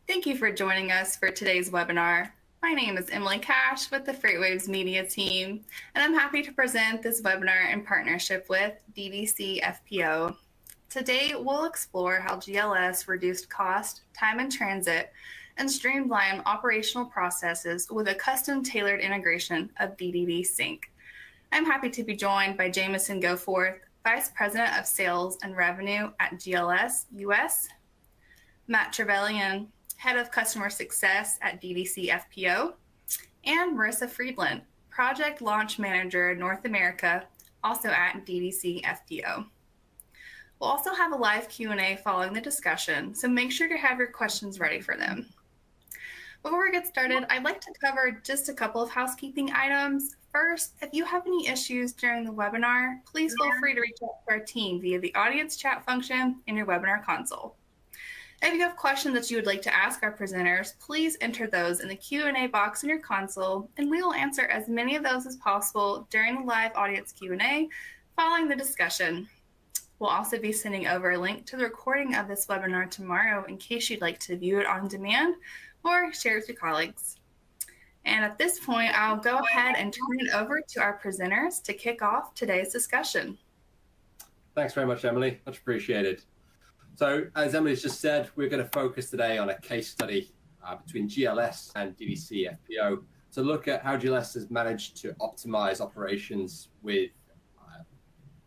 Thank you for joining us for today's webinar. My name is Emily Cash with the FreightWaves Media team, and I'm happy to present this webinar in partnership with DDC FPO. Today, we'll explore how GLS reduced cost, time in transit, and streamlined operational processes with a custom-tailored integration of DDC Sync. I'm happy to be joined by Jameson Goforth, Vice President of Sales and Revenue at GLS US, Matt Trevelyan, Head of Customer Success at DDC FPO, and Marissa Friedland, Project Launch Manager North America, also at DDC FPO. We'll also have a live Q&A following the discussion, so make sure to have your questions ready for them. Before we get started, I'd like to cover just a couple of housekeeping items. First, if you have any issues during the webinar, please feel free to reach out to our team via the audience chat function in your webinar console. If you have questions that you would like to ask our presenters, please enter those in the Q&A box in your console, and we will answer as many of those as possible during the live audience Q&A following the discussion. We'll also be sending over a link to the recording of this webinar tomorrow in case you'd like to view it on demand or share it with your colleagues. And at this point, I'll go ahead and turn it over to our presenters to kick off today's discussion. Thanks very much, Emily. Much appreciated. So as Emily's just said, we're going to focus today on a case study between GLS and DDC FPO to look at how GLS has managed to optimize operations with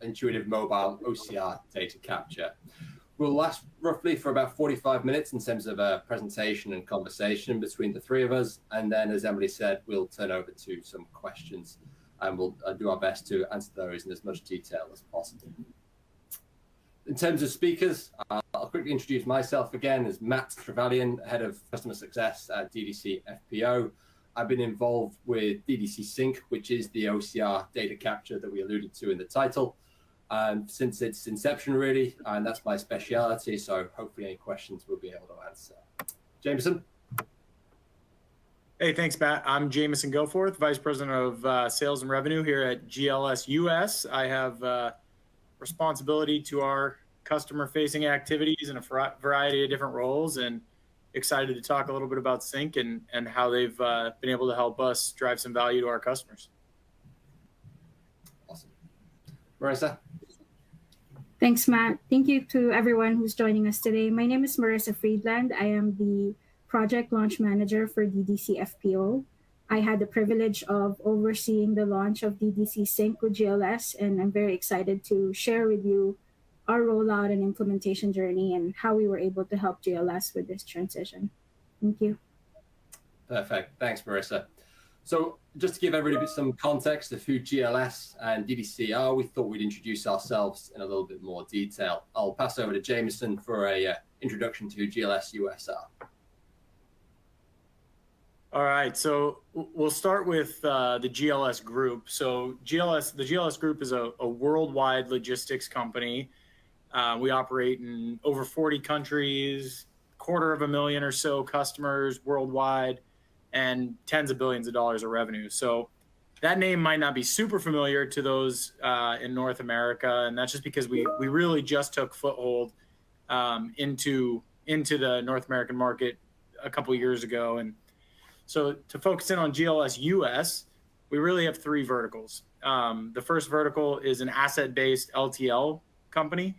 intuitive mobile OCR data capture. We'll last roughly for about 45 minutes in terms of a presentation and conversation between the three of us. And then, as Emily said, we'll turn over to some questions and we'll do our best to answer those in as much detail as possible. In terms of speakers, I'll quickly introduce myself again as Matt Trevelyan, Head of Customer Success at DDC FPO. I've been involved with DDC Sync, which is the OCR data capture that we alluded to in the title, since its inception, really, and that's my speciality, so hopefully any questions we'll be able to answer. Jameson? Hey, thanks, Matt. I'm Jameson Goforth, Vice President of Sales and Revenue here at GLS US. I have responsibility to our customer-facing activities in a variety of different roles, and excited to talk a little bit about Sync and how they've been able to help us drive some value to our customers. Awesome. Marissa? Thanks, Matt. Thank you to everyone who's joining us today. My name is Marissa Friedland. I am the Project Launch Manager for DDC FPO. I had the privilege of overseeing the launch of DDC Sync with GLS, and I'm very excited to share with you our rollout and implementation journey and how we were able to help GLS with this transition. Thank you. Perfect. Thanks, Marissa. So just to give everybody some context of who GLS and DDC are, we thought we'd introduce ourselves in a little bit more detail. I'll pass over to Jameson for a introduction to who GLS US are. All right, so we'll start with the GLS Group. So the GLS Group is a worldwide logistics company. We operate in over 40 countries, 250,000 or so customers worldwide, and tens of billions of dollars of revenue. So that name might not be super familiar to those in North America, and that's just because we really just took foothold into the North American market a couple of years ago. And so to focus in on GLS US, we really have three verticals. The first vertical is an asset-based LTL company.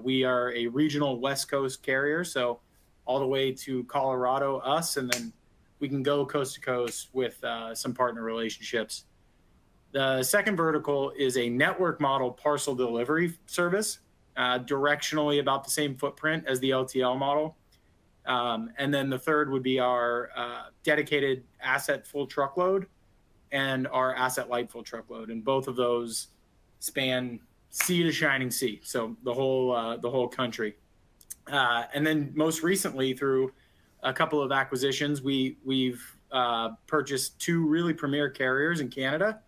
We are a regional West Coast carrier, so all the way to Colorado, us, and then we can go coast to coast with some partner relationships. The second vertical is a network model parcel delivery service, directionally about the same footprint as the LTL model. And then the third would be our dedicated asset full truckload and our asset light full truckload. And both of those span sea to shining sea, so the whole country. And then most recently, through a couple of acquisitions, we've purchased two really premier carriers in Canada,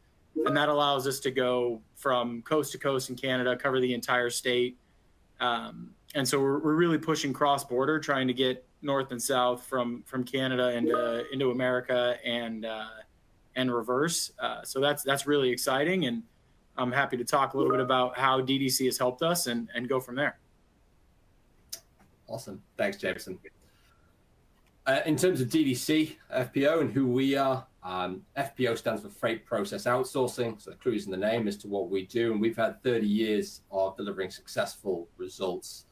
and that allows us to go from coast to coast in Canada, cover the entire state. And so we're really pushing cross-border, trying to get north and south from Canada into America and reverse. So that's really exciting, and I'm happy to talk a little bit about how DDC has helped us and go from there. Awesome. Thanks, Jameson. In terms of DDC FPO and who we are, FPO stands for Freight Process Outsourcing, so the clue's in the name as to what we do, and we've had 30 years of delivering successful results.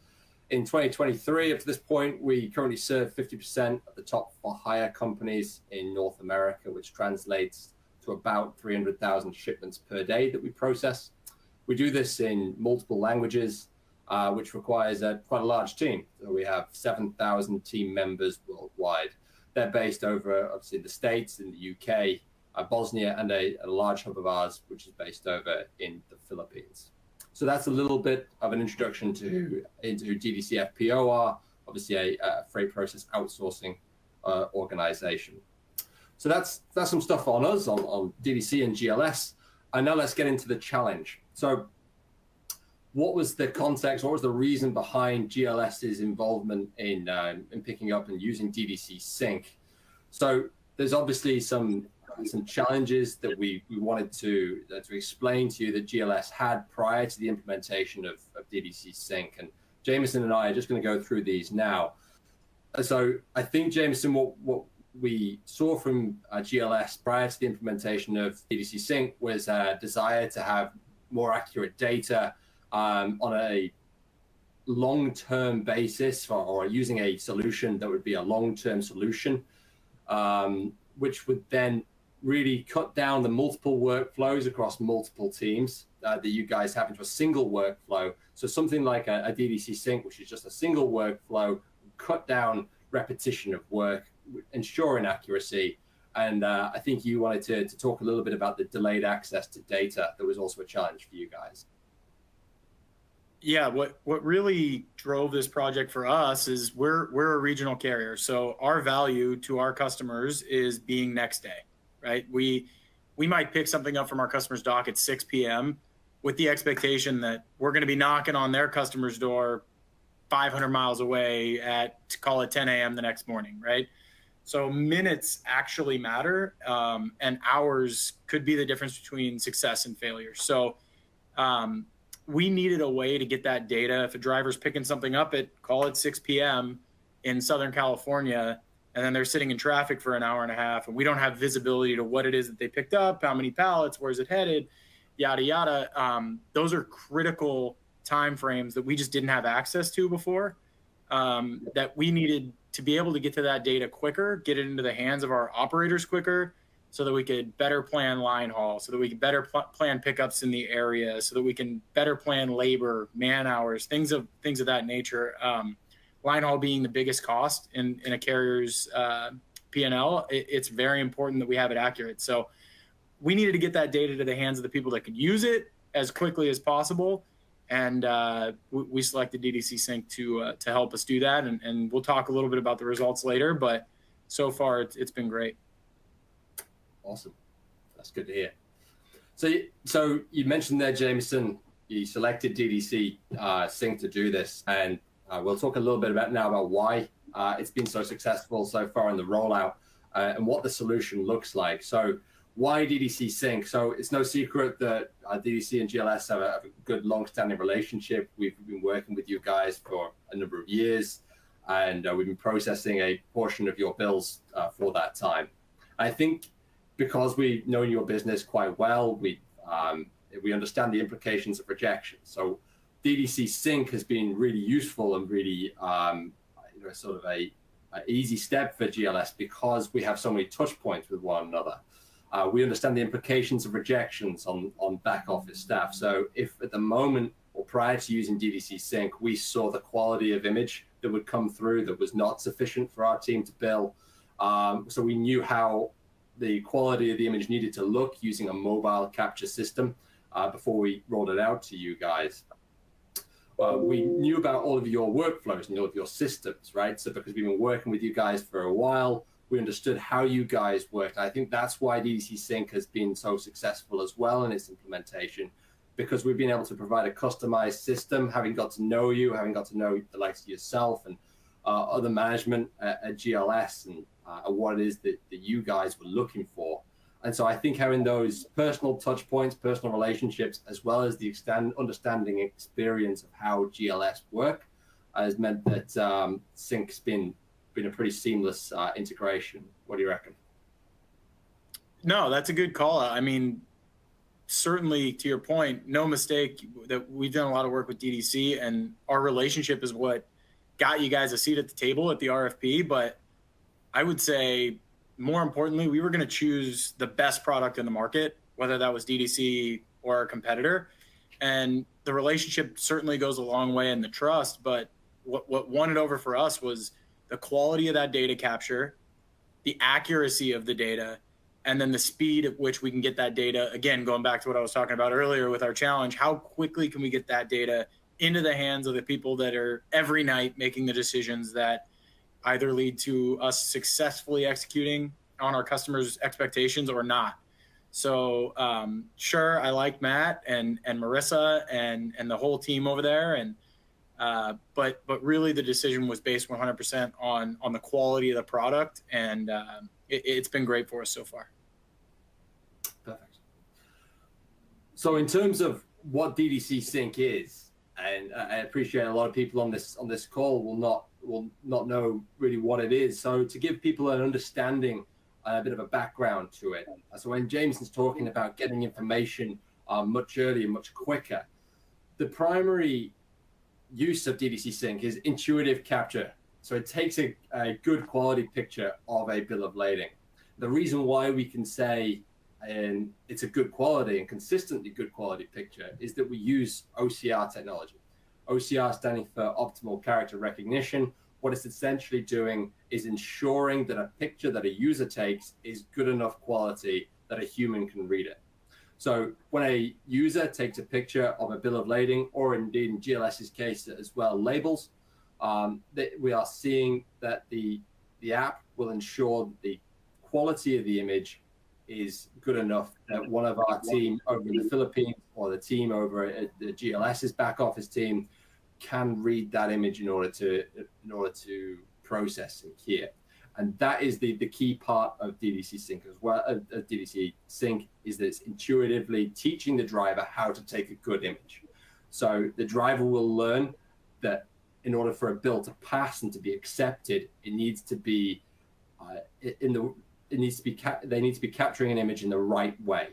In 2023, up to this point, we currently serve 50% of the top for-hire companies in North America, which translates to about 300,000 shipments per day that we process. We do this in multiple languages, which requires quite a large team. So we have 7,000 team members worldwide. They're based over, obviously, the States, in the UK, Bosnia, and a large hub of ours, which is based over in the Philippines. So that's a little bit of an introduction into who DDC FPO are, obviously a freight process outsourcing organization. So that's some stuff on us, on DDC and GLS. And now let's get into the challenge. So what was the context, what was the reason behind GLS's involvement in picking up and using DDC Sync? So there's obviously some challenges that we wanted to explain to you that GLS had prior to the implementation of DDC Sync. And Jameson and I are just going to go through these now. So I think, Jameson, what we saw from GLS prior to the implementation of DDC Sync was a desire to have more accurate data on a long-term basis, or using a solution that would be a long-term solution, which would then really cut down the multiple workflows across multiple teams that you guys have into a single workflow. So something like a DDC Sync, which is just a single workflow, cut down repetition of work, ensuring accuracy. And I think you wanted to talk a little bit about the delayed access to data that was also a challenge for you guys. Yeah, what really drove this project for us is we're a regional carrier. So our value to our customers is being next day, right? We might pick something up from our customer's dock at 6 p.m. with the expectation that we're going to be knocking on their customer's door 500 miles away at, call it 10 a.m. the next morning, right? So minutes actually matter, and hours could be the difference between success and failure. So we needed a way to get that data. If a driver's picking something up at, call it 6 p.m. in Southern California, and then they're sitting in traffic for an hour and a half, and we don't have visibility to what it is that they picked up, how many pallets, where's it headed, yada, yada. Those are critical timeframes that we just didn't have access to before, that we needed to be able to get to that data quicker, get it into the hands of our operators quicker, so that we could better plan line haul, so that we could better plan pickups in the area, so that we can better plan labor, man hours, things of that nature. Line haul being the biggest cost in a carrier's P&L, it's very important that we have it accurate. So we needed to get that data to the hands of the people that could use it as quickly as possible. And we selected DDC Sync to help us do that. And we'll talk a little bit about the results later, but so far it's been great. Awesome. That's good to hear. So you mentioned there, Jameson, you selected DDC Sync to do this, and we'll talk a little bit about why it's been so successful so far in the rollout, and what the solution looks like. So why DDC Sync? So it's no secret that DDC and GLS have a good long-standing relationship. We've been working with you guys for a number of years, and we've been processing a portion of your bills for that time. I think because we know your business quite well, we understand the implications of rejection. So DDC Sync has been really useful and really sort of a easy step for GLS, because we have so many touch points with one another. We understand the implications of rejections on back office staff. So if at the moment or prior to using DDC Sync, we saw the quality of image that would come through that was not sufficient for our team to bill, so we knew how the quality of the image needed to look using a mobile capture system before we rolled it out to you guys. We knew about all of your workflows and all of your systems, right? So because we've been working with you guys for a while, we understood how you guys worked. I think that's why DDC Sync has been so successful as well in its implementation, because we've been able to provide a customized system, having got to know you, having got to know the likes of yourself and other management at GLS, and what it is that you guys were looking for. And so I think having those personal touch points, personal relationships, as well as the understanding experience of how GLS work has meant that Sync's been been a pretty seamless integration. What do you reckon? No, that's a good call out. I mean, certainly to your point, no mistake that we've done a lot of work with DDC, and our relationship is what got you guys a seat at the table at the RFP. But I would say more importantly, we were going to choose the best product in the market, whether that was DDC or our competitor. And the relationship certainly goes a long way in the trust, but what won it over for us was the quality of that data capture, the accuracy of the data, and then the speed at which we can get that data. Again, going back to what I was talking about earlier with our challenge, how quickly can we get that data into the hands of the people that are every night making the decisions that either lead to us successfully executing on our customers' expectations or not. So sure, I like Matt and Marissa and the whole team over there, and but really the decision was based 100% on the quality of the product, and it's been great for us so far. Perfect. So in terms of what DDC Sync is, and I appreciate a lot of people on this call will not know really what it is. So to give people an understanding, a bit of a background to it. So when Jameson's talking about getting information much earlier, much quicker, the primary use of DDC Sync is intuitive capture. So it takes a good quality picture of a bill of lading. The reason why we can say it's a good quality and consistently good quality picture is that we use OCR technology. OCR standing for optimal character recognition. What it's essentially doing is ensuring that a picture that a user takes is good enough quality that a human can read it. So when a user takes a picture of a bill of lading, or indeed in GLS's case as well, labels, we are seeing that the app will ensure that the quality of the image is good enough that one of our team over in the Philippines or the team over at the GLS's back office team can read that image in order to process and key it. And that is the key part of DDC Sync as well. DDC Sync is that it's intuitively teaching the driver how to take a good image. So the driver will learn that in order for a bill to pass and to be accepted, it needs to be they need to be capturing an image in the right way.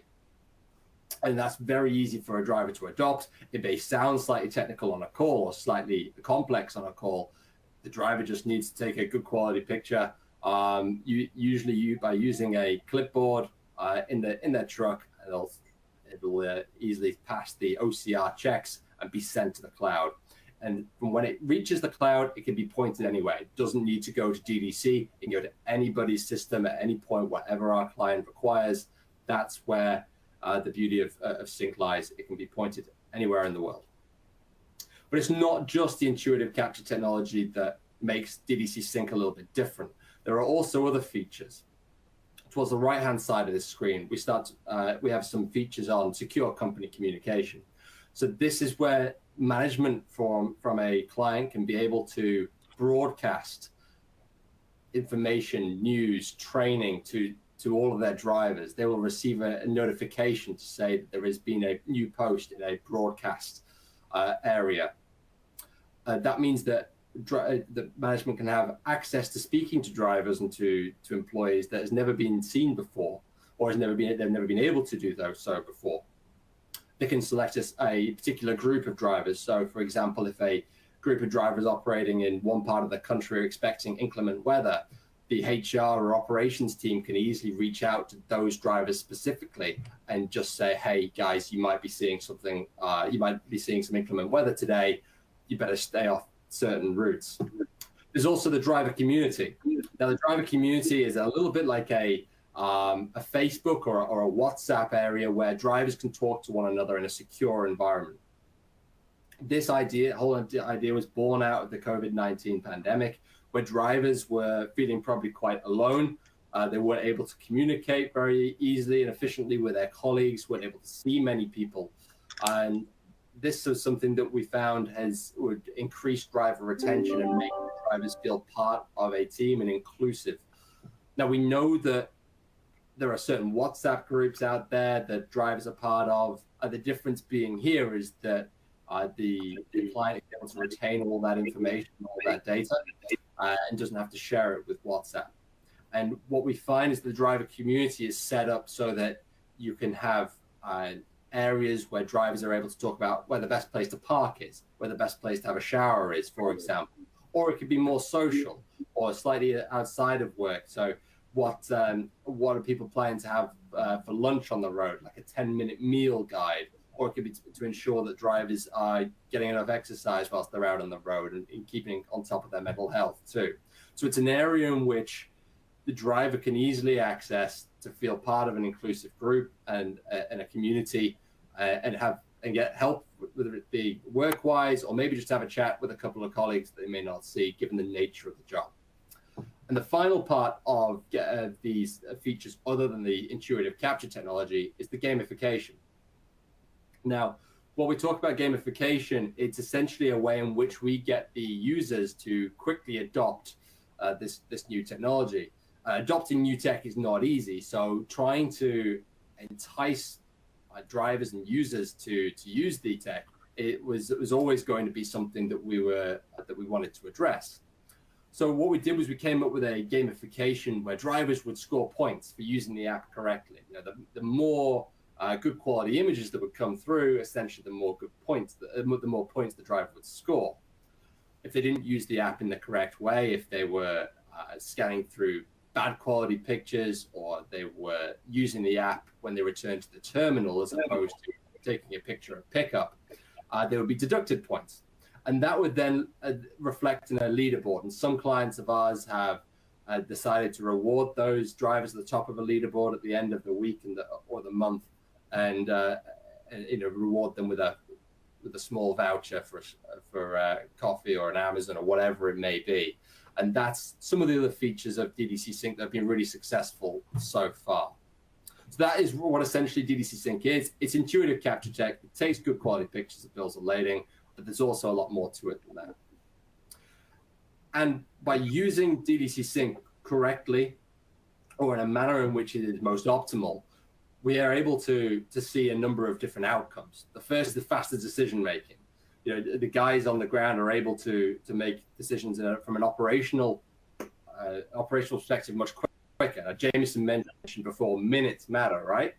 And that's very easy for a driver to adopt. It may sound slightly technical on a call or slightly complex on a call. The driver just needs to take a good quality picture. Usually by using a clipboard in their truck, it'll easily pass the OCR checks and be sent to the cloud. And from when it reaches the cloud, it can be pointed anywhere. It doesn't need to go to DDC. It can go to anybody's system at any point, whatever our client requires. That's where the beauty of Sync lies. It can be pointed anywhere in the world. But it's not just the intuitive capture technology that makes DDC Sync a little bit different. There are also other features. Towards the right-hand side of this screen, we have some features on secure company communication. So this is where management from a client can be able to broadcast information, news, training to all of their drivers. They will receive a notification to say that there has been a new post in a broadcast area. That means that the management can have access to speaking to drivers and to employees that has never been seen before, or they've never been able to do so before. They can select a particular group of drivers. So, for example, if a group of drivers operating in one part of the country are expecting inclement weather, the HR or operations team can easily reach out to those drivers specifically and just say, hey, guys, you might be seeing something, you might be seeing some inclement weather today. You better stay off certain routes. There's also the driver community. Now, the driver community is a little bit like a Facebook or a WhatsApp area where drivers can talk to one another in a secure environment. This whole idea was born out of the COVID-19 pandemic, where drivers were feeling probably quite alone. They weren't able to communicate very easily and efficiently with their colleagues, weren't able to see many people. And this is something that we found would increase driver retention and make drivers feel part of a team and inclusive. Now, we know that there are certain WhatsApp groups out there that drivers are part of. The difference being here is that the client is able to retain all that information, all that data. and doesn't have to share it with WhatsApp. And what we find is the driver community is set up so that you can have areas where drivers are able to talk about where the best place to park is, where the best place to have a shower is, for example. Or it could be more social or slightly outside of work. So what are people planning to have for lunch on the road, like a 10-minute meal guide? Or it could be to ensure that drivers are getting enough exercise whilst they're out on the road and keeping on top of their mental health too. So it's an area in which the driver can easily access to feel part of an inclusive group and a community and get help, whether it be work-wise or maybe just have a chat with a couple of colleagues that they may not see given the nature of the job. And the final part of these features, other than the intuitive capture technology, is the gamification. Now, when we talk about gamification, it's essentially a way in which we get the users to quickly adopt this new technology. Adopting new tech is not easy, so trying to entice drivers and users to use the tech, it was always going to be something that we wanted to address. So what we did was we came up with a gamification where drivers would score points for using the app correctly. You know, the more good quality images that would come through, essentially the more points the driver would score. If they didn't use the app in the correct way, if they were scanning through bad quality pictures, or they were using the app when they returned to the terminal as opposed to taking a picture of pickup, they would be deducted points. And that would then reflect in a leaderboard. And some clients of ours have decided to reward those drivers at the top of a leaderboard at the end of the week or the month, and reward them with a small voucher for coffee or an Amazon or whatever it may be. And that's some of the other features of DDC Sync that have been really successful so far. So that is what essentially DDC Sync is. It's intuitive capture tech. It takes good quality pictures of bills of lading, but there's also a lot more to it than that. And by using DDC Sync correctly, or in a manner in which it is most optimal, we are able to see a number of different outcomes. The first is the faster decision making. You know, the guys on the ground are able to make decisions from an operational perspective much quicker. Jameson mentioned before, minutes matter, right?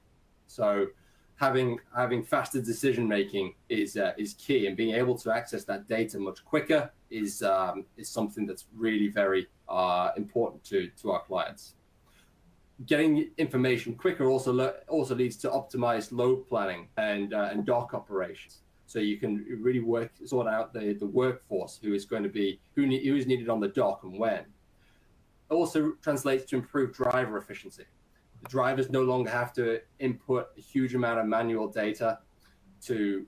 So having faster decision making is key, and being able to access that data much quicker is something that's really very important to our clients. Getting information quicker also leads to optimized load planning and dock operations. So you can really sort out the workforce who is needed on the dock and when. It also translates to improved driver efficiency. The drivers no longer have to input a huge amount of manual data to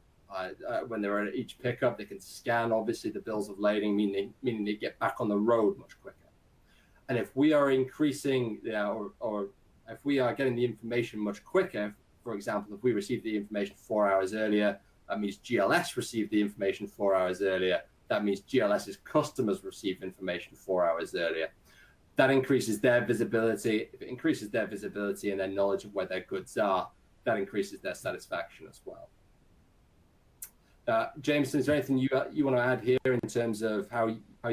when they're at each pickup. They can scan obviously the bills of lading, meaning they get back on the road much quicker. And if we are increasing, or if we are getting the information much quicker, for example, if we receive the information 4 hours earlier, that means GLS received the information 4 hours earlier. That means GLS's customers receive information 4 hours earlier. That increases their visibility. If it increases their visibility and their knowledge of where their goods are, that increases their satisfaction as well. Jameson, is there anything you want to add here in terms of how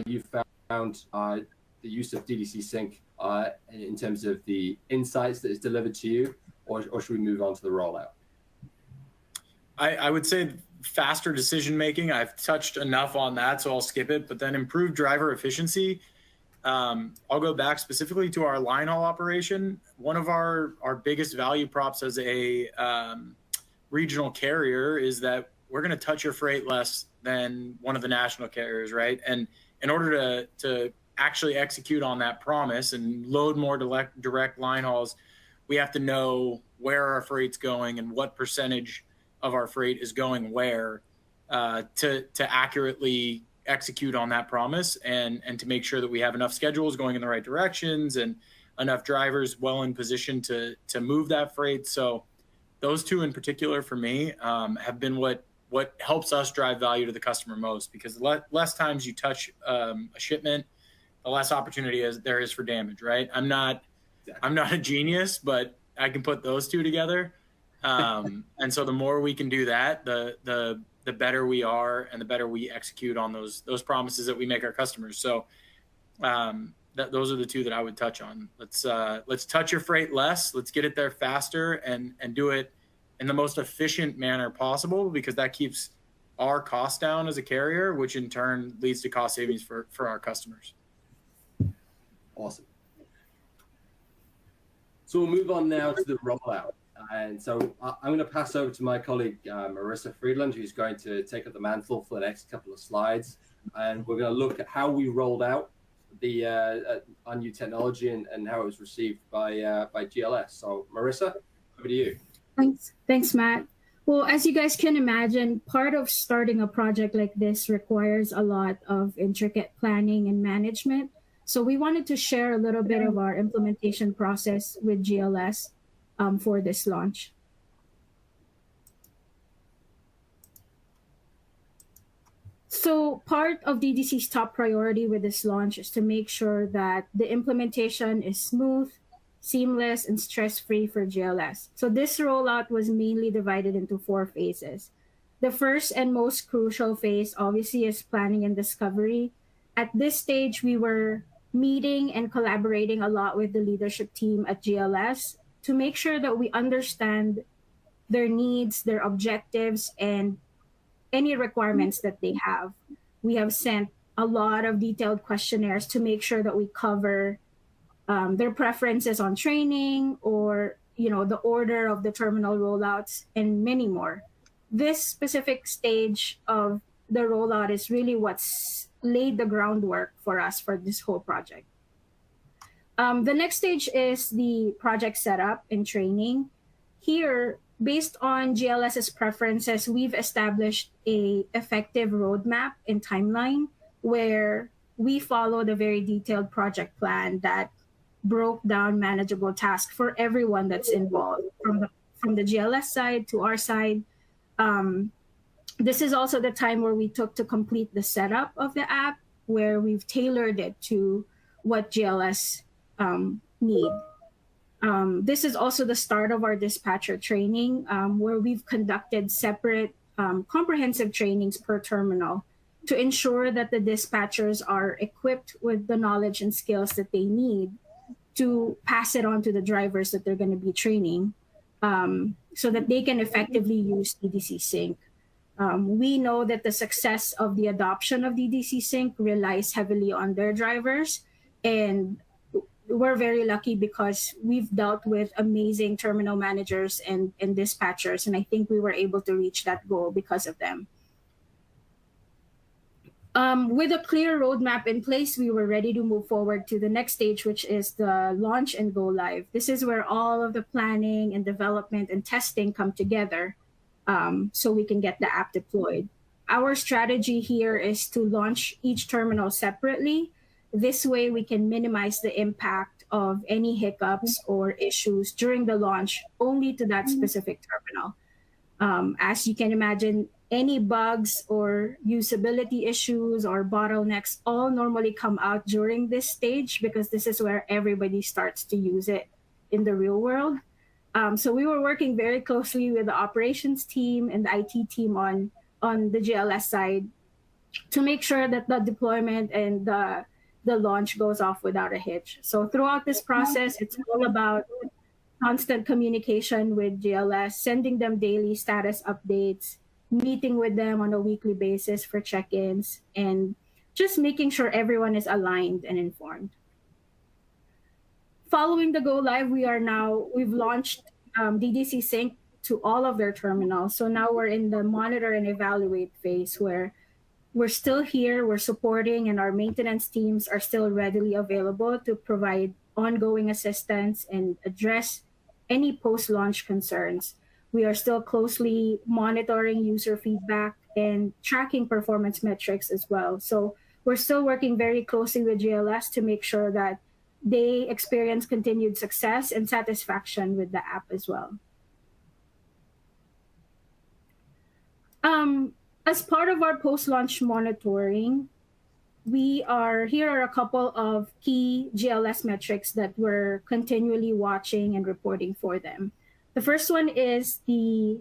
you found the use of DDC Sync in terms of the insights that is delivered to you, or should we move on to the rollout? I would say faster decision making. I've touched enough on that, so I'll skip it. But then improved driver efficiency. I'll go back specifically to our line haul operation. One of our biggest value props as a regional carrier is that we're going to touch your freight less than one of the national carriers, right? And in order to actually execute on that promise and load more direct line hauls, we have to know where our freight's going and what percentage of our freight is going where to accurately execute on that promise and to make sure that we have enough schedules going in the right directions and enough drivers well in position to move that freight. So those two in particular for me have been what helps us drive value to the customer most, because the less times you touch a shipment, the less opportunity there is for damage, right? I'm not a genius, but I can put those two together. And so the more we can do that, the better we are and the better we execute on those promises that we make our customers. So Those are the two that I would touch on. Let's touch your freight less. Let's get it there faster and do it in the most efficient manner possible, because that keeps our cost down as a carrier, which in turn leads to cost savings for our customers. Awesome. So we'll move on now to the rollout. And so I'm going to pass over to my colleague, Marissa Friedland, who's going to take up the mantle for the next couple of slides. And we're going to look at how we rolled out our new technology and how it was received by GLS. So Marissa, over to you. Thanks, Matt. Well, as you guys can imagine, part of starting a project like this requires a lot of intricate planning and management. So we wanted to share a little bit of our implementation process with GLS for this launch. So part of DDC's top priority with this launch is to make sure that the implementation is smooth, seamless, and stress-free for GLS. So this rollout was mainly divided into 4 phases. The first and most crucial phase, obviously, is planning and discovery. At this stage, we were meeting and collaborating a lot with the leadership team at GLS to make sure that we understand their needs, their objectives, and any requirements that they have. We have sent a lot of detailed questionnaires to make sure that we cover their preferences on training, or the order of the terminal rollouts, and many more. This specific stage of the rollout is really what's laid the groundwork for us for this whole project. The next stage is the project setup and training. Here, based on GLS's preferences, we've established an effective roadmap and timeline where we followed a very detailed project plan that broke down manageable tasks for everyone that's involved, from the GLS side to our side. This is also the time where we took to complete the setup of the app, where we've tailored it to what GLS need. This is also the start of our dispatcher training, where we've conducted separate comprehensive trainings per terminal to ensure that the dispatchers are equipped with the knowledge and skills that they need to pass it on to the drivers that they're going to be training, so that they can effectively use DDC Sync. We know that the success of the adoption of DDC Sync relies heavily on their drivers, and we're very lucky because we've dealt with amazing terminal managers and dispatchers, and I think we were able to reach that goal because of them. With a clear roadmap in place, we were ready to move forward to the next stage, which is the launch and go live. This is where all of the planning and development and testing come together, so we can get the app deployed. Our strategy here is to launch each terminal separately. This way, we can minimize the impact of any hiccups or issues during the launch only to that specific terminal. As you can imagine, any bugs or usability issues or bottlenecks all normally come out during this stage, because this is where everybody starts to use it in the real world. So we were working very closely with the operations team and the IT team on the GLS side to make sure that the deployment and the launch goes off without a hitch. So throughout this process, it's all about constant communication with GLS, sending them daily status updates, meeting with them on a weekly basis for check-ins, and just making sure everyone is aligned and informed. Following the go live, we've launched DDC Sync to all of their terminals. So now we're in the monitor and evaluate phase, where we're still here, we're supporting, and our maintenance teams are still readily available to provide ongoing assistance and address any post-launch concerns. We are still closely monitoring user feedback and tracking performance metrics as well. So we're still working very closely with GLS to make sure that they experience continued success and satisfaction with the app as well. As part of our post-launch monitoring, here are a couple of key GLS metrics that we're continually watching and reporting for them. The first one is the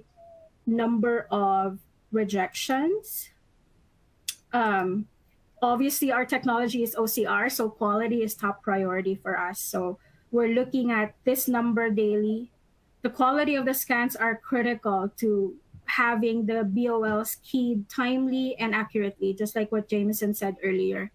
number of rejections. obviously our technology is OCR, so quality is top priority for us. So we're looking at this number daily. The quality of the scans are critical to having the BOLs keyed timely and accurately, just like what Jameson said earlier.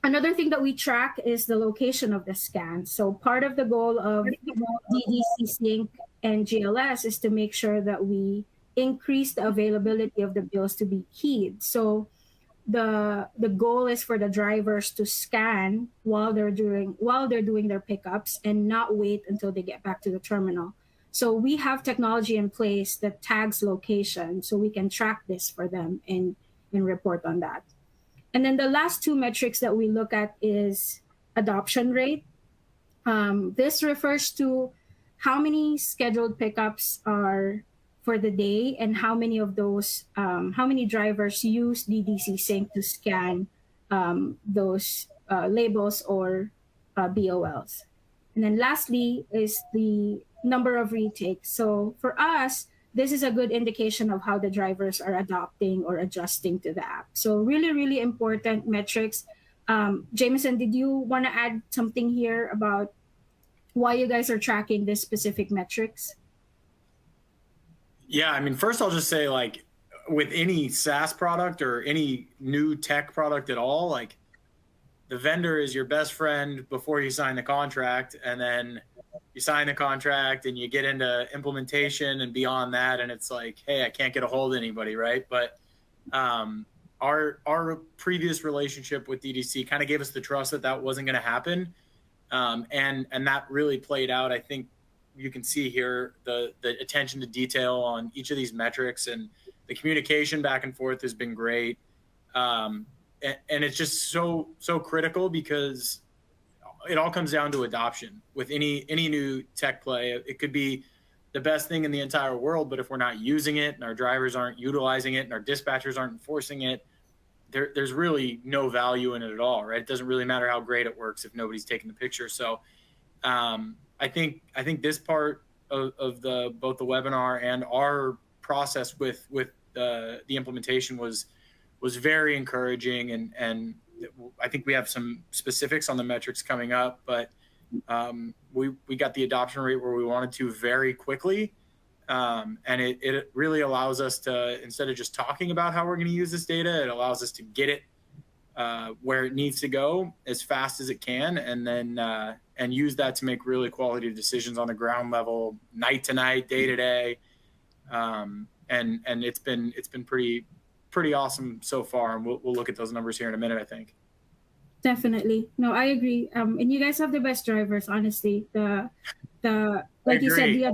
Another thing that we track is the location of the scan. So part of the goal of DDC Sync and GLS is to make sure that we increase the availability of the bills to be keyed. So the goal is for the drivers to scan while they're doing their pickups and not wait until they get back to the terminal. So we have technology in place that tags location, so we can track this for them and report on that. And then the last two metrics that we look at is adoption rate. This refers to how many scheduled pickups are for the day and how many of those, how many drivers use DDC Sync to scan those labels or BOLs. And then lastly is the number of retakes. So for us, this is a good indication of how the drivers are adopting or adjusting to the app. So really, really important metrics. Jameson, did you want to add something here about why you guys are tracking this specific metrics? Yeah, I mean, first I'll just say, like, with any SaaS product or any new tech product at all, like, the vendor is your best friend before you sign the contract, and then you sign the contract and you get into implementation and beyond that, and it's like, hey, I can't get a hold of anybody, right? But our previous relationship with DDC kind of gave us the trust that that wasn't going to happen, and that really played out. I think you can see here the attention to detail on each of these metrics, and the communication back and forth has been great. And it's just so critical, because it all comes down to adoption with any new tech play. It could be the best thing in the entire world, but if we're not using it and our drivers aren't utilizing it and our dispatchers aren't enforcing it, there's really no value in it at all, right? It doesn't really matter how great it works if nobody's taking the picture. So I think this part of both the webinar and our process with the implementation was very encouraging, and I think we have some specifics on the metrics coming up, but we got the adoption rate where we wanted to very quickly, and it really allows us to, instead of just talking about how we're going to use this data, it allows us to get it where it needs to go as fast as it can, and then and use that to make really quality decisions on the ground level, night to night, day to day, and it's been pretty awesome so far, and we'll look at those numbers here in a minute, I think. Definitely. No, I agree. And you guys have the best drivers, honestly. The like you said, the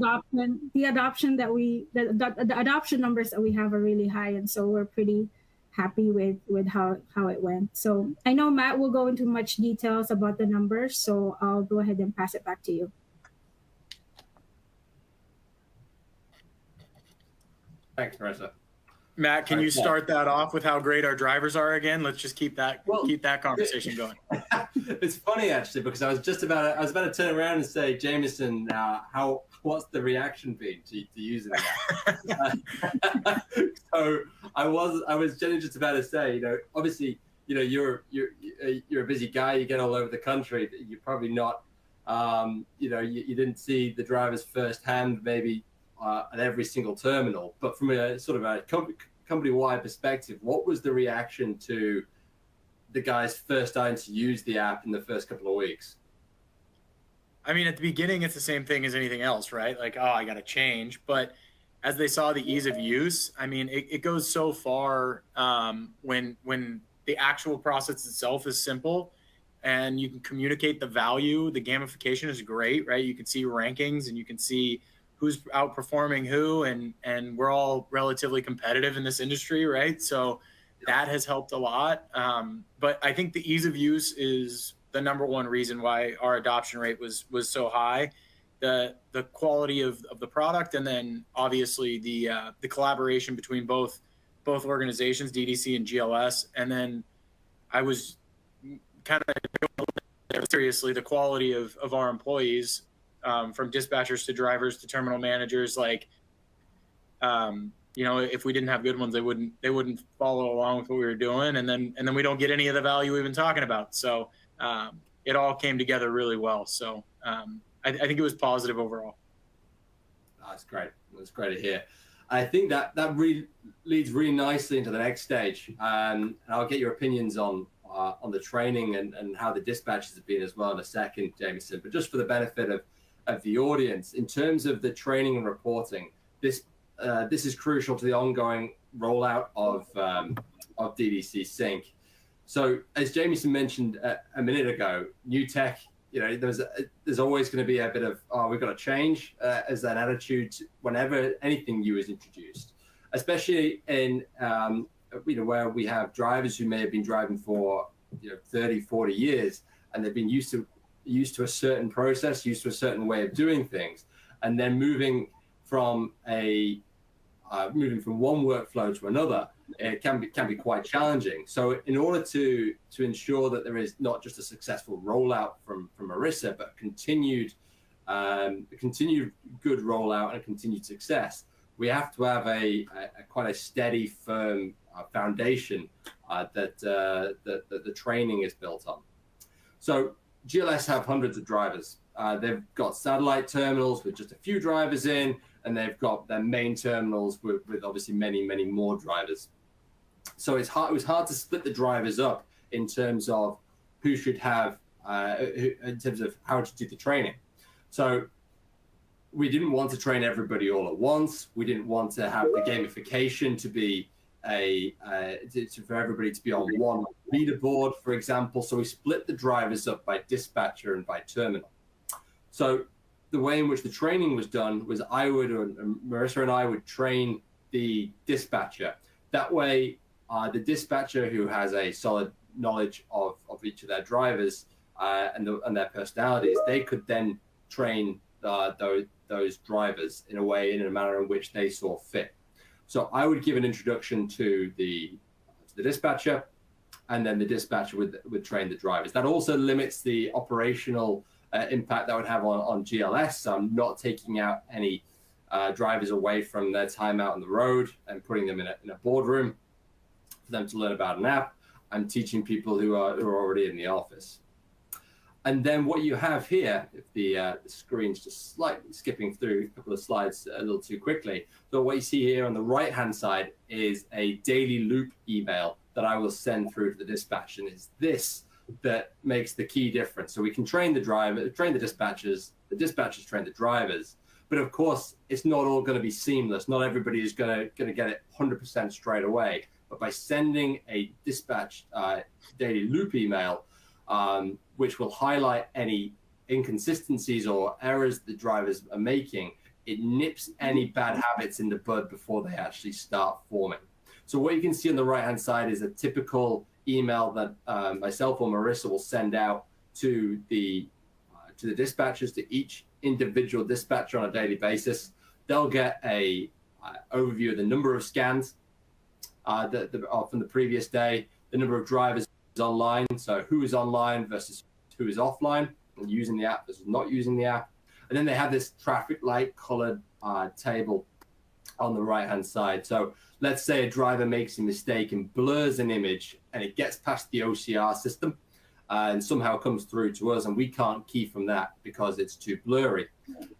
adoption numbers that we have are really high, and so we're pretty happy with how it went. So I know Matt will go into much details about the numbers, so I'll go ahead and pass it back to you. Thanks, Marissa. Matt, can you start that off with how great our drivers are again? Let's just keep that conversation going. It's funny, actually, because I was about to turn around and say, Jameson, what's the reaction been to using that? So I was generally just about to say, obviously, you're a busy guy, you get all over the country, but you're probably not, you didn't see the drivers firsthand, maybe at every single terminal, but from a sort of a company-wide perspective, what was the reaction to the guys first starting to use the app in the first couple of weeks? I mean, at the beginning, it's the same thing as anything else, right? Like, oh, I got to change. But as they saw the ease of use, I mean, it goes so far when the actual process itself is simple and you can communicate the value. The gamification is great, right? You can see rankings and you can see who's outperforming who, and we're all relatively competitive in this industry, right? So that has helped a lot. But I think the ease of use is the number one reason why our adoption rate was so high. The quality of the product, and then obviously the collaboration between both organizations, DDC and GLS. And then I was kind of seriously the quality of our employees, from dispatchers to drivers to terminal managers. Like, if we didn't have good ones, they wouldn't follow along with what we were doing, and then we don't get any of the value we've been talking about. So it all came together really well. So I think it was positive overall. That's great. That's great to hear. I think that really leads really nicely into the next stage, and I'll get your opinions on the training and how the dispatches have been as well in a second, Jameson. But just for the benefit of the audience, in terms of the training and reporting, this is crucial to the ongoing rollout of DDC Sync. So as Jameson mentioned a minute ago, new tech, there's always going to be a bit of, we've got to change as an attitude whenever anything new is introduced, especially in, where we have drivers who may have been driving for 30, 40 years, and they've been used to a certain process, used to a certain way of doing things, and then moving from one workflow to another, it can be quite challenging. So in order to ensure that there is not just a successful rollout from Marissa, but continued good rollout and continued success, we have to have a quite a steady, firm foundation that the training is built on. So GLS have hundreds of drivers. They've got satellite terminals with just a few drivers in, and they've got their main terminals with obviously many, many more drivers. So it was hard to split the drivers up in terms of who should have, in terms of how to do the training. So we didn't want to train everybody all at once. We didn't want to have the gamification to be for everybody to be on one leaderboard, for example. So we split the drivers up by dispatcher and by terminal. So the way in which the training was done was Marissa and I would train the dispatcher. That way, the dispatcher who has a solid knowledge of each of their drivers and their personalities, they could then train those drivers in a manner in which they saw fit. So I would give an introduction to the dispatcher, and then the dispatcher would train the drivers. That also limits the operational impact that would have on GLS. I'm not taking out any drivers away from their time out on the road and putting them in a boardroom for them to learn about an app. I'm teaching people who are already in the office. And then what you have here, if the screen's just slightly skipping through a couple of slides a little too quickly. So what you see here on the right-hand side is a daily loop email that I will send through to the dispatch, and it's this that makes the key difference. So we can train the dispatchers train the drivers, but of course it's not all going to be seamless. Not everybody is going to get it 100% straight away. But by sending a dispatch daily loop email, which will highlight any inconsistencies or errors the drivers are making, it nips any bad habits in the bud before they actually start forming. So what you can see on the right-hand side is a typical email that myself or Marissa will send out to the dispatchers, to each individual dispatcher on a daily basis. They'll get a overview of the number of scans from the previous day, the number of drivers online, so who is online versus who is offline and using the app versus not using the app. And then they have this traffic light colored table on the right hand side. So let's say a driver makes a mistake and blurs an image, and it gets past the OCR system and somehow comes through to us, and we can't key from that because it's too blurry.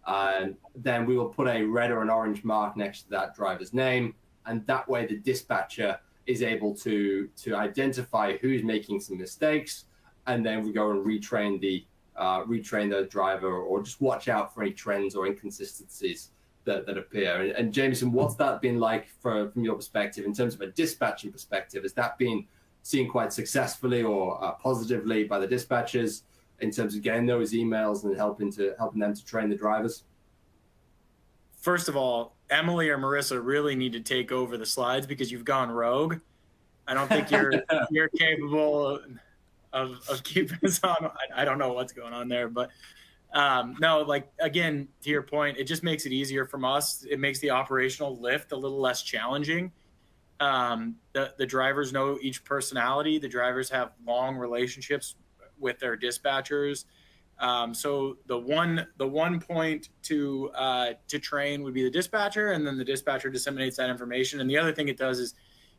And then we will put a red or an orange mark next to that driver's name, and that way the dispatcher is able to identify who's making some mistakes, and then we go and retrain the driver, or just watch out for any trends or inconsistencies that appear. And Jameson, what's that been like from your perspective in terms of a dispatching perspective? Has that been seen quite successfully or positively by the dispatchers in terms of getting those emails and helping them to train the drivers? First of all, Emily or Marissa really need to take over the slides because you've gone rogue. I don't think you're capable of keeping us on. I don't know what's going on there, but no, like, again, to your point, it just makes it easier from us. It makes the operational lift a little less challenging. The drivers know each personality. The drivers have long relationships with their dispatchers. So the one point to train would be the dispatcher, and then the dispatcher disseminates that information. And the other thing it does is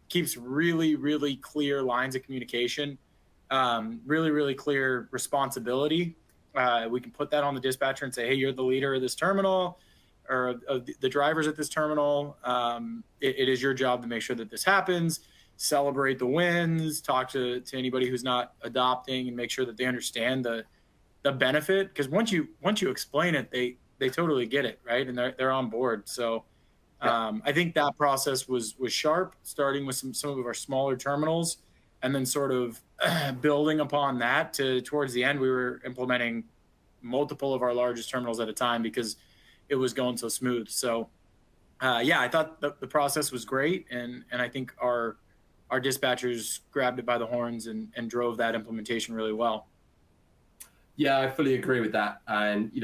keeps really, really clear lines of communication, really, really clear responsibility. We can put that on the dispatcher and say, hey, you're the leader of this terminal, or of the drivers at this terminal. It is your job to make sure that this happens, celebrate the wins, talk to anybody who's not adopting, and make sure that they understand the benefit. Because once you explain it, they totally get it, right? And they're on board. So I think that process was sharp, starting with some of our smaller terminals, and then sort of building upon that towards the end, we were implementing multiple of our largest terminals at a time because it was going so smooth. So I thought the process was great. And I think our dispatchers grabbed it by the horns and drove that implementation really well. Yeah, I fully agree with that. And, you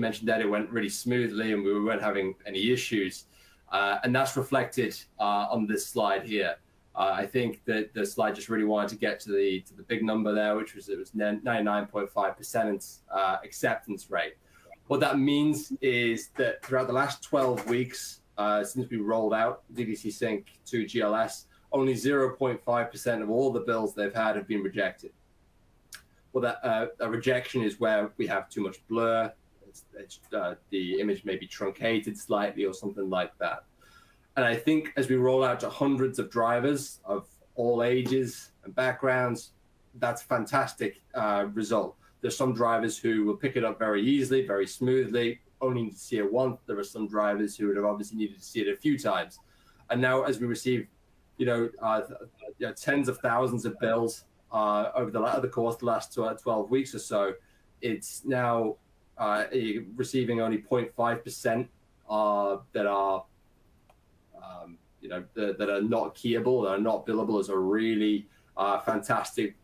mentioned that it went really smoothly and we weren't having any issues. And that's reflected on this slide here. I think that the slide just really wanted to get to the big number there, which was 99.5% acceptance rate. What that means is that throughout the last 12 weeks, since we rolled out DDC Sync to GLS, only 0.5% of all the bills they've had have been rejected. Well, a rejection is where we have too much blur. The image may be truncated slightly or something like that. And I think as we roll out to hundreds of drivers of all ages and backgrounds, that's a fantastic result. There's some drivers who will pick it up very easily, very smoothly, only need to see it once. There are some drivers who would have obviously needed to see it a few times. And now as we receive, tens of thousands of bills over the course of the last 12 weeks or so, it's now receiving only 0.5% that are that are not keyable, that are not billable, is a really fantastic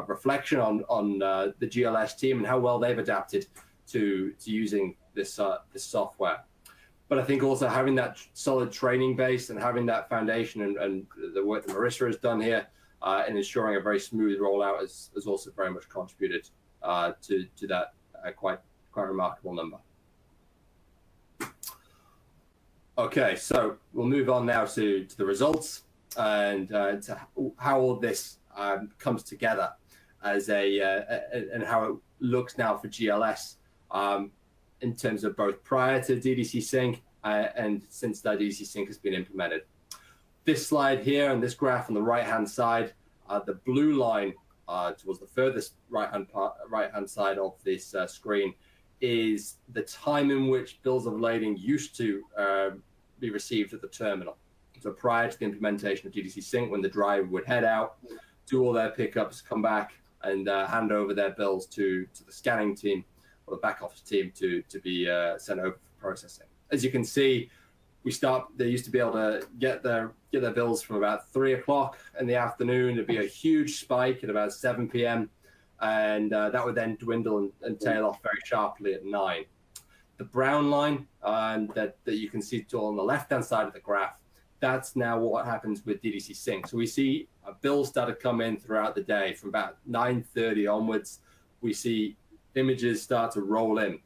reflection on the GLS team and how well they've adapted to using this software. But I think also having that solid training base and having that foundation and the work that Marissa has done here in ensuring a very smooth rollout has also very much contributed to that quite remarkable number. Okay, so we'll move on now to the results and to how all this comes together as and how it looks now for GLS in terms of both prior to DDC Sync and since that DDC Sync has been implemented. This slide here and this graph on the right-hand side, the blue line towards the furthest right-hand side of this screen is the time in which bills of lading used to be received at the terminal. So prior to the implementation of DDC Sync, when the driver would head out, do all their pickups, come back and hand over their bills to the scanning team or the back office team to be sent over for processing. As you can see, they used to be able to get their bills from about 3 o'clock in the afternoon. There'd be a huge spike at about 7 p.m. And that would then dwindle and tail off very sharply at 9. The brown line that you can see on the left-hand side of the graph, that's now what happens with DDC Sync. So we see bills start to come in throughout the day from about 9:30 onwards. We see images start to roll in.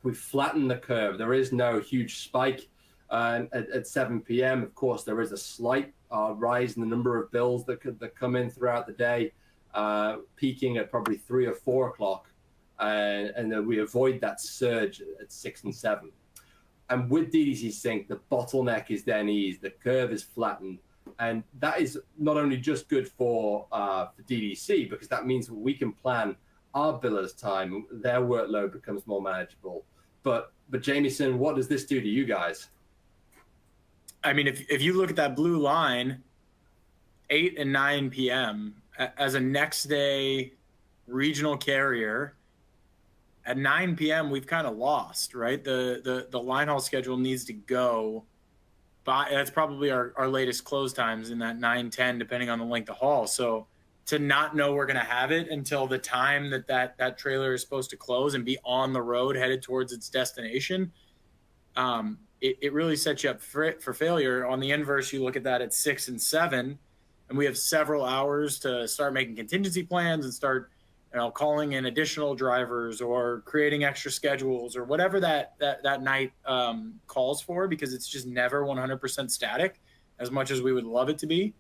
We flatten the curve. There is no huge spike at 7 p.m. Of course, there is a slight rise in the number of bills that come in throughout the day, peaking at probably 3 or 4 o'clock. And then we avoid that surge at 6 and 7. And with DDC Sync, the bottleneck is then eased, the curve is flattened. And that is not only just good for DDC, because that means we can plan our billers' time, their workload becomes more manageable. But Jamieson, what does this do to you guys? I mean, if you look at that blue line, 8 and 9 p.m., as a next day regional carrier, at 9 p.m. we've kind of lost, right? The line haul schedule needs to go by. That's probably our latest close times in that 9-10, depending on the length of haul. So to not know we're going to have it until the time that trailer is supposed to close and be on the road headed towards its destination, it really sets you up for failure. On the inverse, you look at that at 6 and 7, and we have several hours to start making contingency plans and start calling in additional drivers or creating extra schedules or whatever that night calls for, because it's just never 100% static as much as we would love it to be.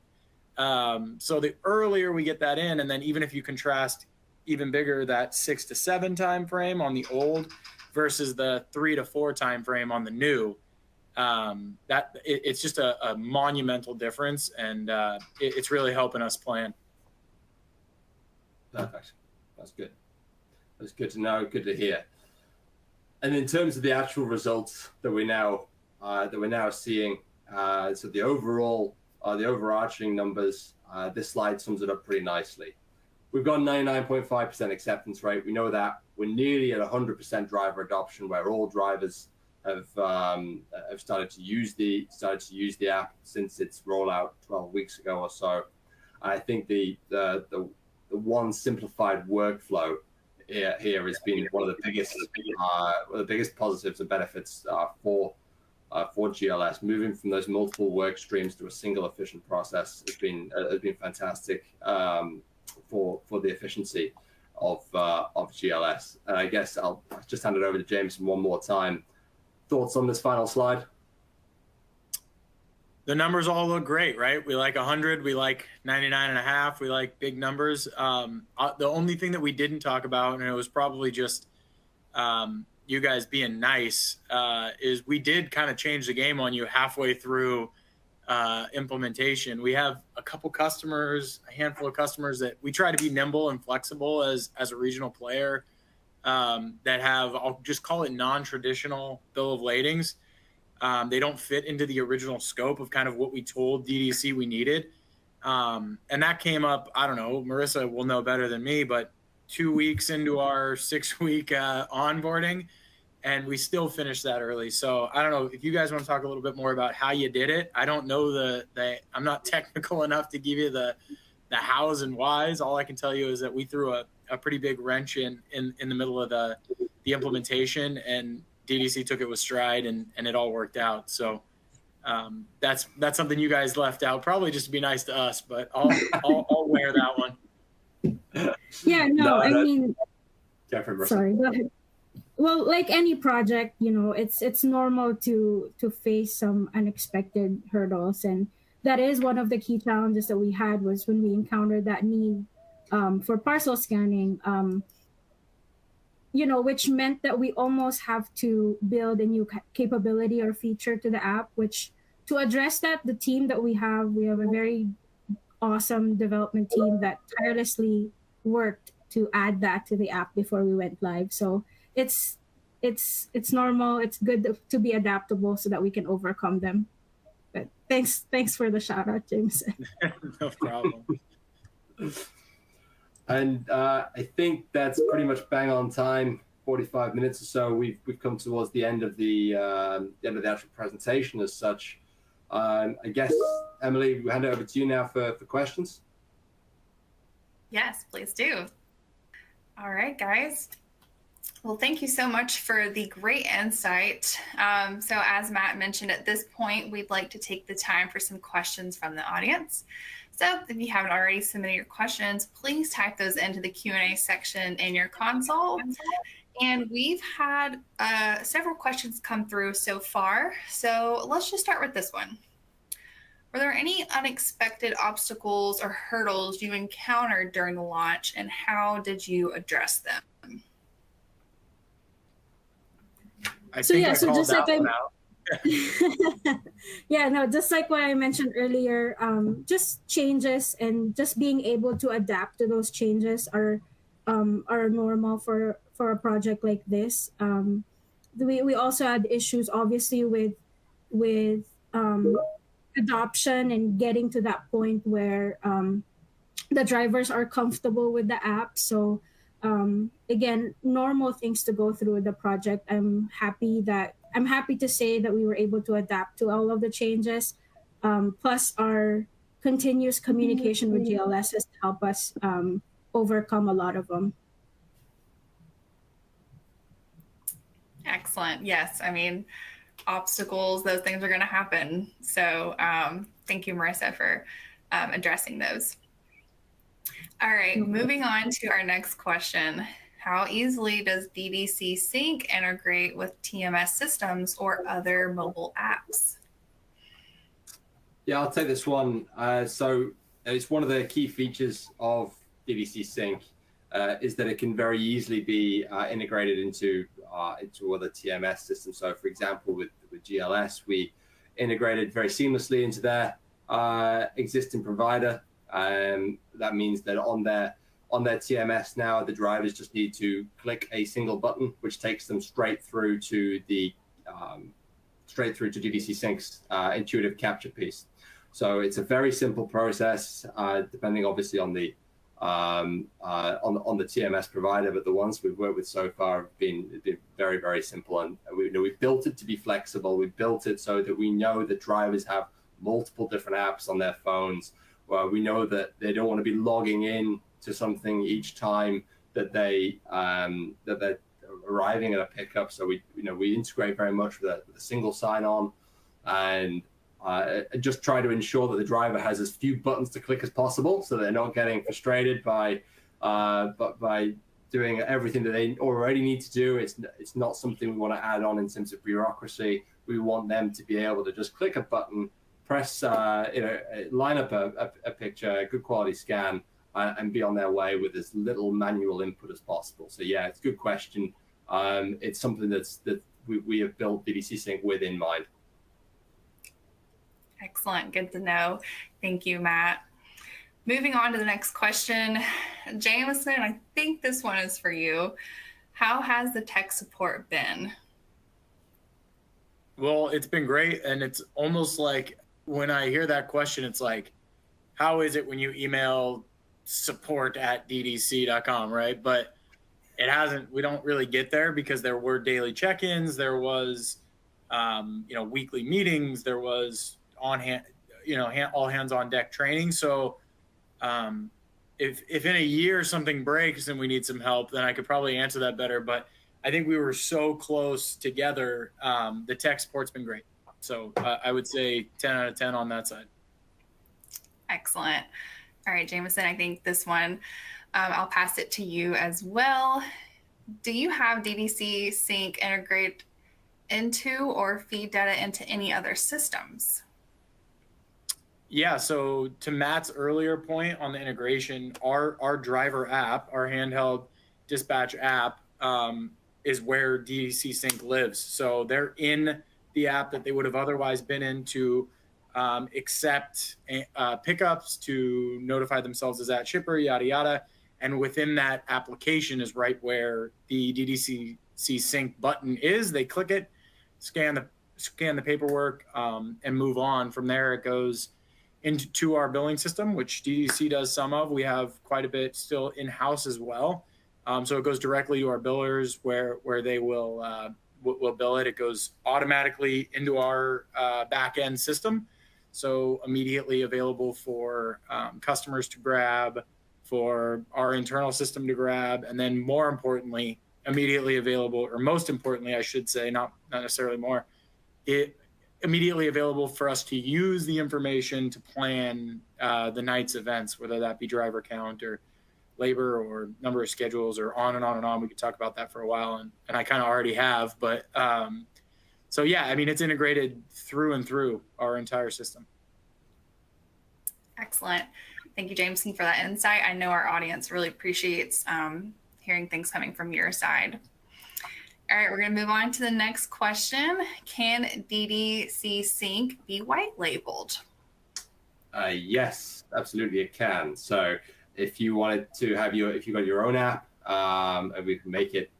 So the earlier we get that in, and then even if you contrast even bigger that 6 to 7 time frame on the old versus the 3 to 4 time frame on the new, it's just a monumental difference, and it's really helping us plan. Perfect. That's good. That's good to know. Good to hear. And in terms of the actual results that we're now seeing, so the overarching numbers, this slide sums it up pretty nicely. We've got 99.5% acceptance rate. We know that we're nearly at 100% driver adoption, where all drivers have started to use the app since its rollout 12 weeks ago or so. I think the one simplified workflow here has been one of the biggest positives and benefits for GLS. Moving from those multiple work streams to a single efficient process has been fantastic for the efficiency of GLS. And I guess I'll just hand it over to Jameson one more time. Thoughts on this final slide? The numbers all look great, right? We like 100, we like 99.5, we like big numbers. The only thing that we didn't talk about, and it was probably just you guys being nice, is we did kind of change the game on you halfway through implementation. We have a handful of customers that we try to be nimble and flexible as a regional player, that have, I'll just call it non-traditional bill of ladings. They don't fit into the original scope of kind of what we told DDC we needed. And that came up, I don't know, Marissa will know better than me, but 2 weeks into our 6-week onboarding, and we still finished that early. So I don't know if you guys want to talk a little bit more about how you did it. I don't know I'm not technical enough to give you the hows and whys. All I can tell you is that we threw a pretty big wrench in the middle of the implementation, and DDC took it with stride, and it all worked out. So that's something you guys left out, probably just to be nice to us, but I'll wear that one. Yeah, I mean, sorry, go ahead. Well, like any project, it's normal to face some unexpected hurdles, and that is one of the key challenges that we had, was when we encountered that need for parcel scanning, which meant that we almost have to build a new capability or feature to the app, which, to address that, the team that we have a very awesome development team that tirelessly worked to add that to the app before we went live. So it's normal. It's good to be adaptable so that we can overcome them. But thanks for the shout out, James. No problem. And I think that's pretty much bang on time. 45 minutes or so. We've come towards the end of the actual presentation as such. I guess, Emily, we hand it over to you now for questions. Yes, please do. All right, guys. Well, thank you so much for the great insight. So as Matt mentioned, at this point, we'd like to take the time for some questions from the audience. So if you haven't already submitted your questions, please type those into the Q&A section in your console. And we've had several questions come through so far. So let's just start with this one. Were there any unexpected obstacles or hurdles you encountered during the launch, and how did you address them? Just like what I mentioned earlier, just changes and just being able to adapt to those changes are normal for a project like this. We also had issues, obviously, with adoption and getting to that point where the drivers are comfortable with the app. So again, normal things to go through the project. I'm happy to say that we were able to adapt to all of the changes. Plus our continuous communication with GLS has helped us overcome a lot of them. Excellent. Yes. I mean, obstacles, those things are going to happen. So thank you, Marissa, for addressing those. All right, moving on to our next question. How easily does DDC Sync integrate with TMS systems or other mobile apps? Yeah, I'll take this one. So it's one of the key features of DDC Sync is that it can very easily be integrated into other TMS systems. So, for example, with GLS, we integrated very seamlessly into their existing provider. That means that on their TMS now, the drivers just need to click a single button, which takes them straight through to DDC Sync's intuitive capture piece. So it's a very simple process, depending obviously on the TMS provider, but the ones we've worked with so far have been very, very simple. And we've built it to be flexible. We've built it so that we know that drivers have multiple different apps on their phones. Well, we know that they don't want to be logging in to something each time that they're arriving at a pickup. So we integrate very much with a single sign-on, and just try to ensure that the driver has as few buttons to click as possible, so they're not getting frustrated by doing everything that they already need to do. It's not something we want to add on in terms of bureaucracy. We want them to be able to just click a button, press, line up a picture, a good quality scan, and be on their way with as little manual input as possible. So yeah, it's a good question. It's something that we have built DDC Sync with in mind. Excellent. Good to know. Thank you, Matt. Moving on to the next question. Jameson, I think this one is for you. How has the tech support been? Well, it's been great. And it's almost like when I hear that question, it's like, how is it when you email support@ddc.com, right? But it hasn't, we don't really get there because there were daily check-ins. There was, weekly meetings. There was on hand, all hands on deck training. So if in a year something breaks and we need some help, then I could probably answer that better. But I think we were so close together. The tech support's been great. So I would say 10 out of 10 on that side. Excellent. All right, Jameson, I think this one, I'll pass it to you as well. Do you have DDC Sync integrate into or feed data into any other systems? Yeah, so to Matt's earlier point on the integration, our driver app, our handheld dispatch app, is where DDC Sync lives. So they're in the app that they would have otherwise been in to accept pickups, to notify themselves as at shipper, yada, yada. And within that application is right where the DDC Sync button is. They click it, scan the paperwork, and move on. From there, it goes into our billing system, which DDC does some of. We have quite a bit still in-house as well. So it goes directly to our billers where they will bill it. It goes automatically into our back-end system. So immediately available for customers to grab, for our internal system to grab, and then more importantly, immediately available, or most importantly, I should say, not necessarily more, it immediately available for us to use the information to plan the night's events, whether that be driver count or labor or number of schedules or on and on and on. We could talk about that for a while, and I kind of already have, but so yeah, I mean, it's integrated through and through our entire system. Excellent. Thank you, Jameson, for that insight. I know our audience really appreciates hearing things coming from your side. All right, we're going to move on to the next question. Can DDC Sync be white labeled? Yes, absolutely it can. So if you wanted to have if you got your own app, and we can make it,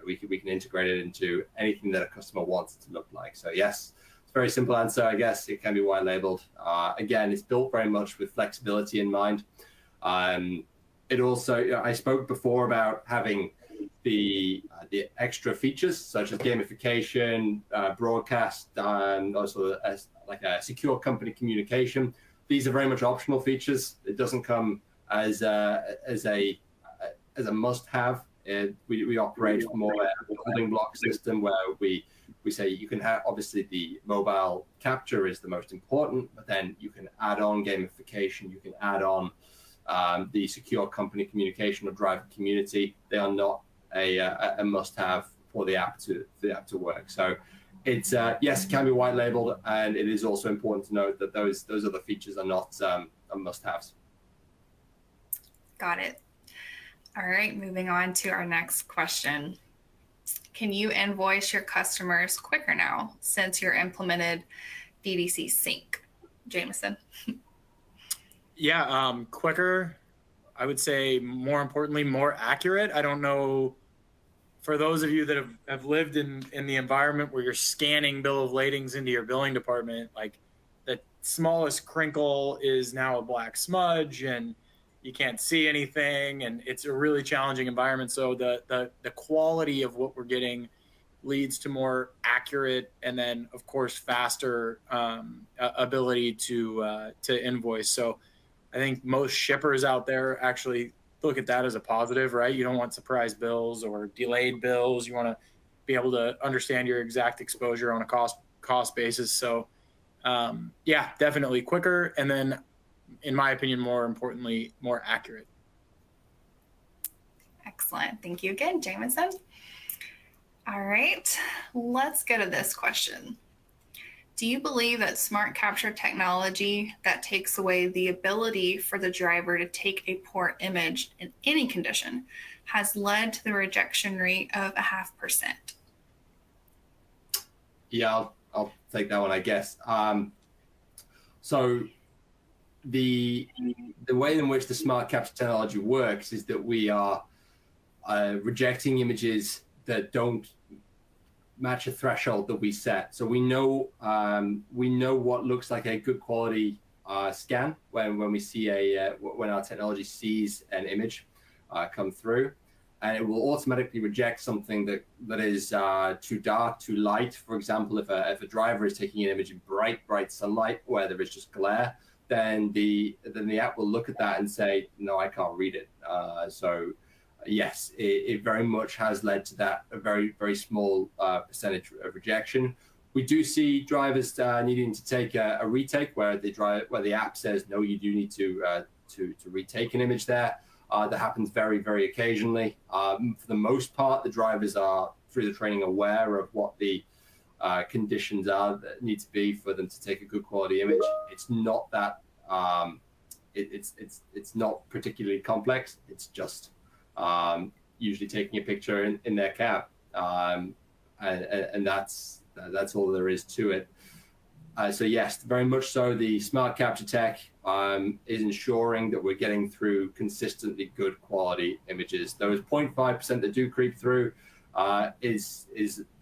we can integrate it into anything that a customer wants it to look like. So yes, it's a very simple answer, I guess. It can be white labeled. Again, it's built very much with flexibility in mind. It also, I spoke before about having the extra features such as gamification, broadcast, and also like a secure company communication. These are very much optional features. It doesn't come as a must-have. We operate more a building block system where we say you can have, obviously the mobile capture is the most important, but then you can add on gamification, you can add on the secure company communication or driver community, they are not a must-have for the app to work. So it's yes, it can be white labeled, and it is also important to note that those other features are not must-haves. Got it. All right, moving on to our next question. Can you invoice your customers quicker now since you're implemented DDC Sync? Jameson. Yeah, quicker. I would say more importantly, more accurate. I don't know, for those of you that have lived in the environment where you're scanning bill of ladings into your billing department, like the smallest crinkle is now a black smudge and you can't see anything, and it's a really challenging environment. So the quality of what we're getting leads to more accurate and then of course faster ability to invoice. So I think most shippers out there actually look at that as a positive, right? You don't want surprise bills or delayed bills. You want to be able to understand your exact exposure on a cost basis. So yeah, definitely quicker. And then in my opinion, more importantly, more accurate. Excellent. Thank you again, Jameson. All right, let's go to this question. Do you believe that smart capture technology that takes away the ability for the driver to take a poor image in any condition has led to the rejection rate of 0.5%? Yeah, I'll take that one, I guess. So the way in which the smart capture technology works is that we are rejecting images that don't match a threshold that we set. So we know what looks like a good quality scan when we see when our technology sees an image come through, and it will automatically reject something that is too dark, too light. For example, if a driver is taking an image in bright sunlight where there is just glare, then the app will look at that and say, no, I can't read it. So yes, it very much has led to that a very, very small percentage of rejection. We do see drivers needing to take a retake where the app says, no, you do need to retake an image there. That happens very, very occasionally. For the most part, the drivers are, through the training, aware of what the conditions are that need to be for them to take a good quality image. It's not that it's not particularly complex. It's just usually taking a picture in their cab, and that's all there is to it. So yes, very much so. The smart capture tech is ensuring that we're getting through consistently good quality images. Those 0.5% that do creep through is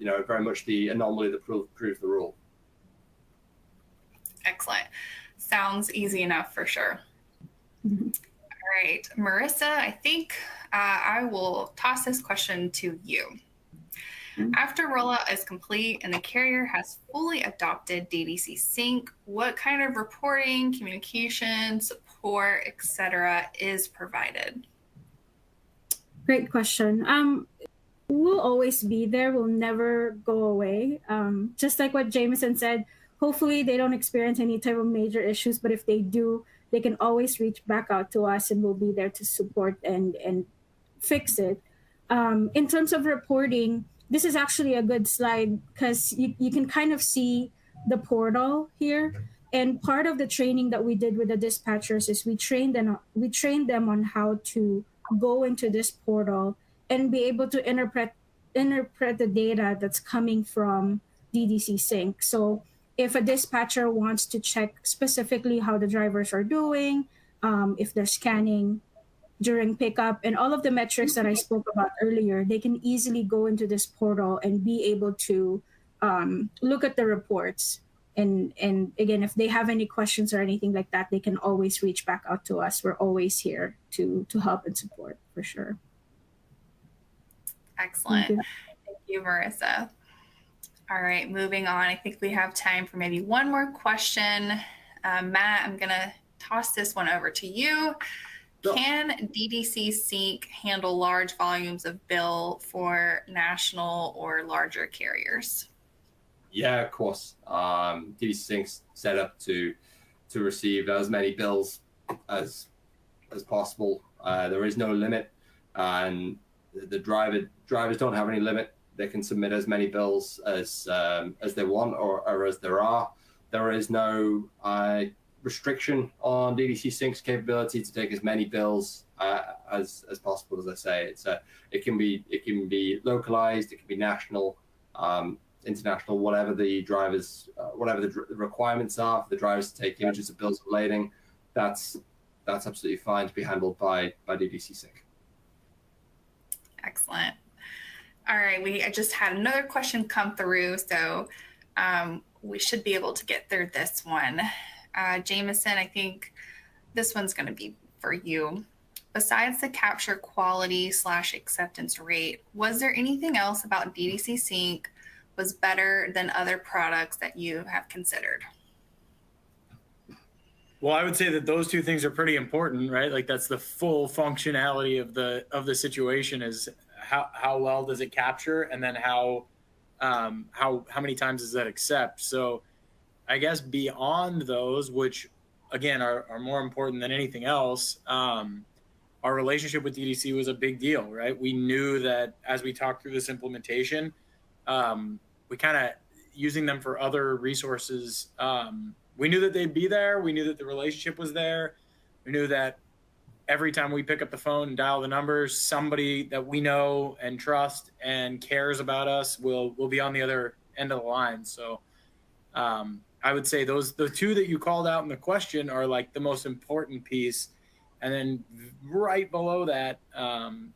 very much the anomaly that proves the rule. Excellent. Sounds easy enough for sure. All right, Marissa, I think I will toss this question to you. After rollout is complete and the carrier has fully adopted DDC Sync, what kind of reporting, communication, support, etc. is provided? Great question. We'll always be there. We'll never go away. Just like what Jameson said, hopefully they don't experience any type of major issues, but if they do, they can always reach back out to us and we'll be there to support and fix it. In terms of reporting, this is actually a good slide because you can kind of see the portal here. And part of the training that we did with the dispatchers is we trained them on how to go into this portal and be able to interpret the data that's coming from DDC Sync. So if a dispatcher wants to check specifically how the drivers are doing, if they're scanning during pickup, and all of the metrics that I spoke about earlier, they can easily go into this portal and be able to look at the reports. And again, if they have any questions or anything like that, they can always reach back out to us. We're always here to help and support for sure. Excellent. Thank you, Marissa. All right, moving on. I think we have time for maybe one more question. Matt, I'm going to toss this one over to you. Sure. Can DDC Sync handle large volumes of bill for national or larger carriers? Yeah, of course. DDC Sync's set up to receive as many bills as as possible. There is no limit, and the drivers don't have any limit. They can submit as many bills as they want or as there are. There is no restriction on DDC Sync's capability to take as many bills as possible. As I say, it can be localized, it can be national, international, whatever the requirements are for the drivers to take images of bills of lading. That's absolutely fine to be handled by DDC Sync. Excellent. All right, I just had another question come through, so we should be able to get through this one. Jameson, I think this one's going to be for you. Besides the capture quality / acceptance rate, was there anything else about DDC Sync was better than other products that you have considered? Well, I would say that those two things are pretty important, right? Like that's the full functionality of the situation is how well does it capture, and then how many times does that accept? So I guess beyond those, which again are more important than anything else, our relationship with DDC was a big deal, right? We knew that as we talked through this implementation, we kind of using them for other resources. We knew that they'd be there. We knew that the relationship was there. We knew that every time we pick up the phone and dial the numbers, somebody that we know and trust and cares about us will be on the other end of the line. So I would say the two that you called out in the question are like the most important piece. And then right below that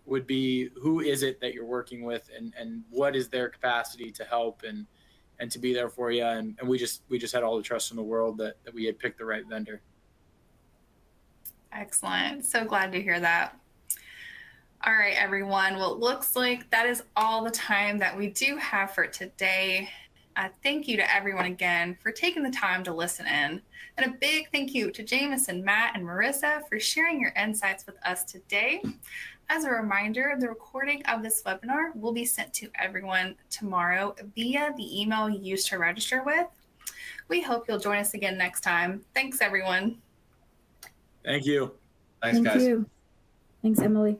would be who is it that you're working with, and what is their capacity to help and to be there for you. And we just had all the trust in the world that we had picked the right vendor. Excellent. So glad to hear that. All right, everyone. Well, it looks like that is all the time that we do have for today. Thank you to everyone again for taking the time to listen in. And a big thank you to Jameson, Matt, and Marissa for sharing your insights with us today. As a reminder, the recording of this webinar will be sent to everyone tomorrow via the email you used to register with. We hope you'll join us again next time. Thanks, everyone. Thank you. Thanks, guys. Thank you. Thanks, Emily.